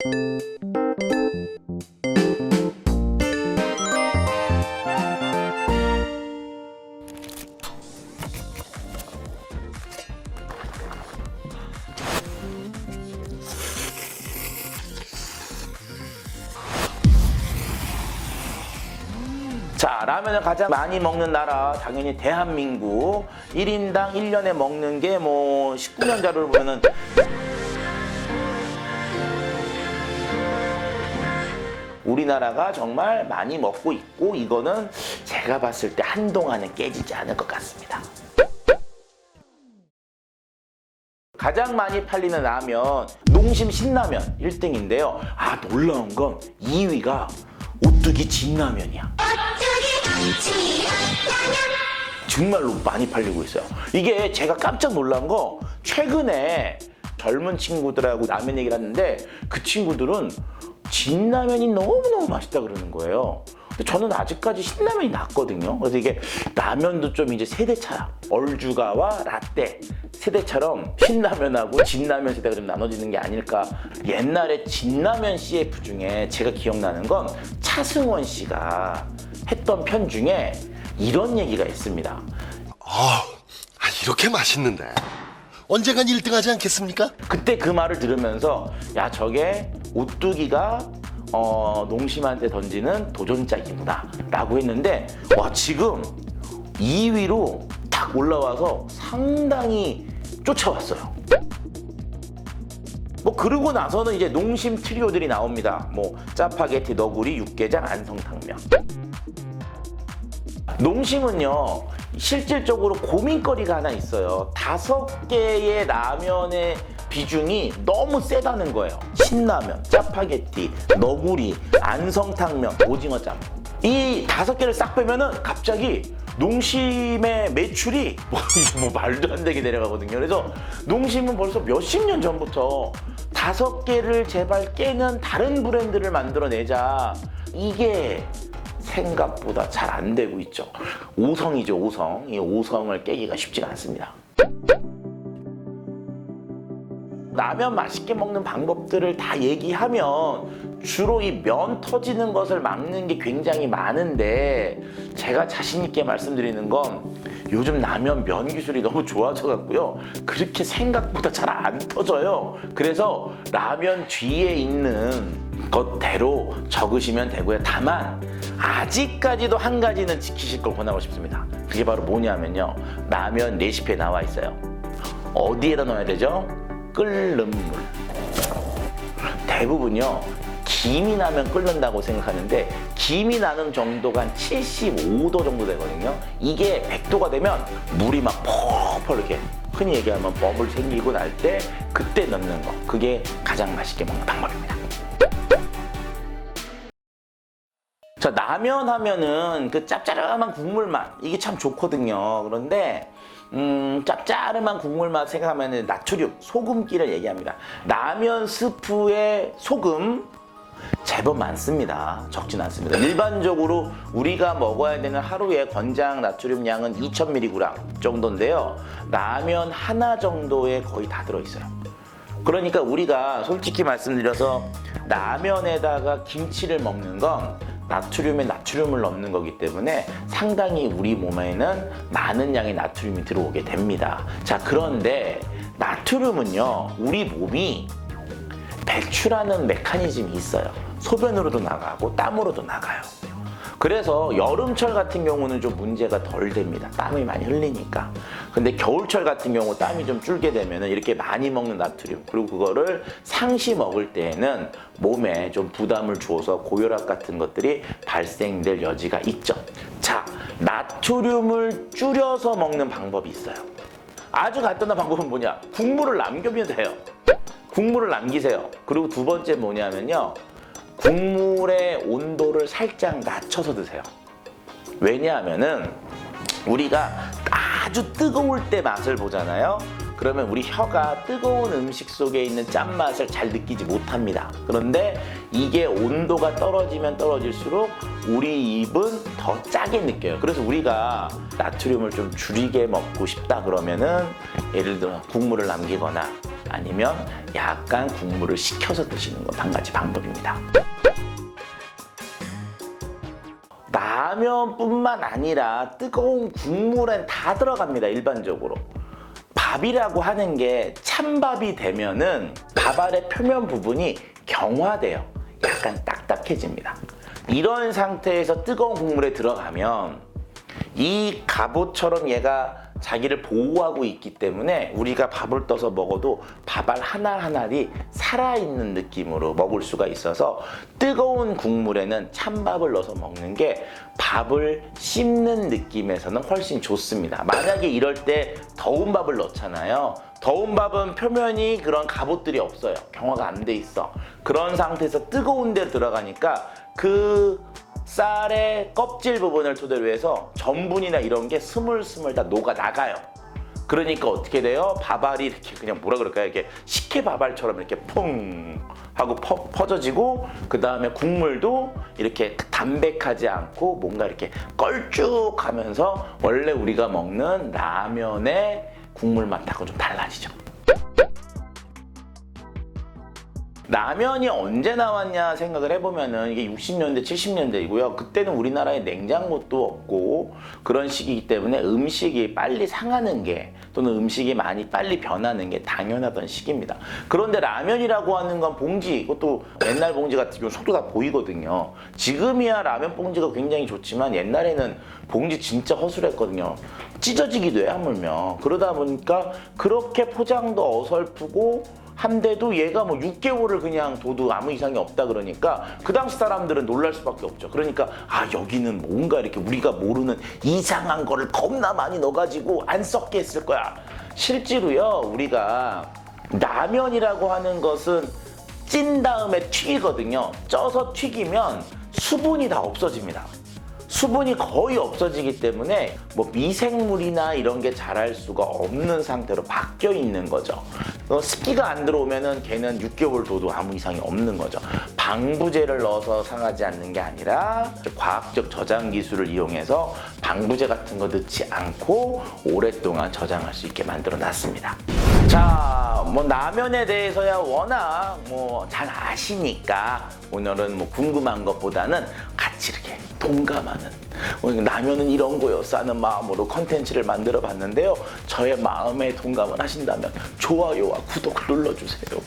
자, 라면을 가장 많이 먹는 나라 당연히 대한민국. 1인당 1년에 먹는 게 뭐 19년 자료를 보면은 우리나라가 정말 많이 먹고 있고, 이거는 제가 봤을 때 한동안은 깨지지 않을 것 같습니다. 가장 많이 팔리는 라면, 농심 신라면 1등인데요. 아, 놀라운 건 2위가 오뚜기 진라면이야. 정말로 많이 팔리고 있어요. 이게 제가 깜짝 놀란 거, 최근에 젊은 친구들하고 라면 얘기를 하는데 그 친구들은 진라면이 너무너무 맛있다 그러는 거예요. 근데 저는 아직까지 신라면이 낫거든요. 그래서 이게 라면도 좀 이제 세대차야. 얼주가와 라떼 세대처럼 신라면하고 진라면 세대가 좀 나눠지는 게 아닐까. 옛날에 진라면 CF 중에 제가 기억나는 건 차승원 씨가 했던 편 중에 이런 얘기가 있습니다. 이렇게 맛있는데 언젠간 1등 하지 않겠습니까? 그때 그 말을 들으면서 야, 저게 오뚜기가 농심한테 던지는 도전장이구나 라고 했는데, 와, 지금 2위로 딱 올라와서 상당히 쫓아왔어요. 뭐 그러고 나서는 이제 농심 트리오들이 나옵니다. 뭐 짜파게티, 너구리, 육개장, 안성탕면. 농심은요, 실질적으로 고민거리가 하나 있어요. 5개의 라면의 비중이 너무 세다는 거예요. 신라면, 짜파게티, 너구리, 안성탕면, 오징어 짬. 이 5개를 싹 빼면은 갑자기 농심의 매출이 뭐 말도 안 되게 내려가거든요. 그래서 농심은 벌써 몇십 년 전부터 5개를 제발 깨는 다른 브랜드를 만들어내자. 이게 생각보다 잘 안 되고 있죠. 5성이죠, 5성. 이 5성을 깨기가 쉽지가 않습니다. 라면 맛있게 먹는 방법들을 다 얘기하면 주로 이 면 터지는 것을 막는 게 굉장히 많은데, 제가 자신 있게 말씀드리는 건 요즘 라면 면 기술이 너무 좋아져 갖고요, 그렇게 생각보다 잘 안 터져요. 그래서 라면 뒤에 있는 것대로 적으시면 되고요. 다만 아직까지도 한 가지는 지키실 걸 권하고 싶습니다. 그게 바로 뭐냐면요, 라면 레시피에 나와 있어요. 어디에다 넣어야 되죠? 끓는 물. 대부분요, 김이 나면 끓는다고 생각하는데 김이 나는 정도가 한 75도 정도 되거든요. 이게 100도가 되면 물이 막 펄펄 이렇게, 흔히 얘기하면 버블 생기고 날 때 그때 넣는 거, 그게 가장 맛있게 먹는 방법입니다. 자, 라면 하면은 그 짭짤한 국물 맛, 이게 참 좋거든요. 그런데 짭짤한 국물 맛 생각하면 나트륨, 소금기를 얘기합니다. 라면 스프에 소금 제법 많습니다. 적진 않습니다. 일반적으로 우리가 먹어야 되는 하루의 권장 나트륨 양은 2000mg 정도인데요. 라면 하나 정도에 거의 다 들어있어요. 그러니까 우리가 솔직히 말씀드려서 라면에다가 김치를 먹는 건 나트륨에 나트륨을 넣는 거기 때문에 상당히 우리 몸에는 많은 양의 나트륨이 들어오게 됩니다. 자, 그런데 나트륨은요, 우리 몸이 배출하는 메커니즘이 있어요. 소변으로도 나가고 땀으로도 나가요. 그래서 여름철 같은 경우는 좀 문제가 덜 됩니다. 땀이 많이 흘리니까. 근데 겨울철 같은 경우 땀이 좀 줄게 되면 이렇게 많이 먹는 나트륨, 그리고 그거를 상시 먹을 때에는 몸에 좀 부담을 주어서 고혈압 같은 것들이 발생될 여지가 있죠. 자, 나트륨을 줄여서 먹는 방법이 있어요. 아주 간단한 방법은 뭐냐? 국물을 남기면 돼요. 국물을 남기세요. 그리고 두 번째 뭐냐면요, 국물의 온도를 살짝 낮춰서 드세요. 왜냐하면은 우리가 아주 뜨거울 때 맛을 보잖아요. 그러면 우리 혀가 뜨거운 음식 속에 있는 짠맛을 잘 느끼지 못합니다. 그런데 이게 온도가 떨어지면 떨어질수록 우리 입은 더 짜게 느껴요. 그래서 우리가 나트륨을 좀 줄이게 먹고 싶다 그러면은 예를 들어 국물을 남기거나 아니면 약간 국물을 식혀서 드시는 건 한 가지 방법입니다. 라면뿐만 아니라 뜨거운 국물엔 다 들어갑니다. 일반적으로. 밥이라고 하는 게 찬밥이 되면은 밥알의 표면 부분이 경화돼요. 약간 딱딱해집니다. 이런 상태에서 뜨거운 국물에 들어가면 이 갑옷처럼 얘가 자기를 보호하고 있기 때문에 우리가 밥을 떠서 먹어도 밥알 하나하나이 살아있는 느낌으로 먹을 수가 있어서 뜨거운 국물에는 찬밥을 넣어서 먹는 게 밥을 씹는 느낌에서는 훨씬 좋습니다. 만약에 이럴 때 더운 밥을 넣잖아요. 더운 밥은 표면이 그런 갑옷들이 없어요. 경화가 안 돼 있어. 그런 상태에서 뜨거운 데 들어가니까 그 쌀의 껍질 부분을 토대로 해서 전분이나 이런 게 스물스물 다 녹아 나가요. 그러니까 어떻게 돼요? 밥알이 이렇게 그냥 뭐라 그럴까요? 이렇게 식혜 밥알처럼 이렇게 퐁 하고 퍼져지고 그 다음에 국물도 이렇게 담백하지 않고 뭔가 이렇게 걸쭉하면서 원래 우리가 먹는 라면의 국물 맛하고 좀 달라지죠. 라면이 언제 나왔냐 생각을 해보면은 이게 60년대, 70년대이고요. 그때는 우리나라에 냉장고도 없고 그런 시기이기 때문에 음식이 빨리 상하는 게 또는 음식이 많이 빨리 변하는 게 당연하던 시기입니다. 그런데 라면이라고 하는 건 봉지, 그것도 옛날 봉지 같은 경우 속도 다 보이거든요. 지금이야 라면 봉지가 굉장히 좋지만 옛날에는 봉지 진짜 허술했거든요. 찢어지기도 해 하물며. 그러다 보니까 그렇게 포장도 어설프고 한데도 얘가 뭐 6개월을 그냥 둬도 아무 이상이 없다 그러니까 그 당시 사람들은 놀랄 수밖에 없죠. 그러니까 여기는 뭔가 이렇게 우리가 모르는 이상한 거를 겁나 많이 넣어가지고 안 썩게 했을 거야. 실제로요, 우리가 라면이라고 하는 것은 찐 다음에 튀기거든요. 쪄서 튀기면 수분이 다 없어집니다. 수분이 거의 없어지기 때문에 뭐 미생물이나 이런 게 자랄 수가 없는 상태로 바뀌어 있는 거죠. 습기가 안 들어오면은 걔는 6개월 둬도 아무 이상이 없는 거죠. 방부제를 넣어서 상하지 않는 게 아니라 과학적 저장 기술을 이용해서 방부제 같은 거 넣지 않고 오랫동안 저장할 수 있게 만들어 놨습니다. 자, 뭐 라면에 대해서야 워낙 뭐 잘 아시니까 오늘은 뭐 궁금한 것보다는 같이 이렇게 동감하는 라면은 이런 거였어 하는 마음으로 컨텐츠를 만들어 봤는데요. 저의 마음에 동감을 하신다면 좋아요와 구독을 눌러주세요.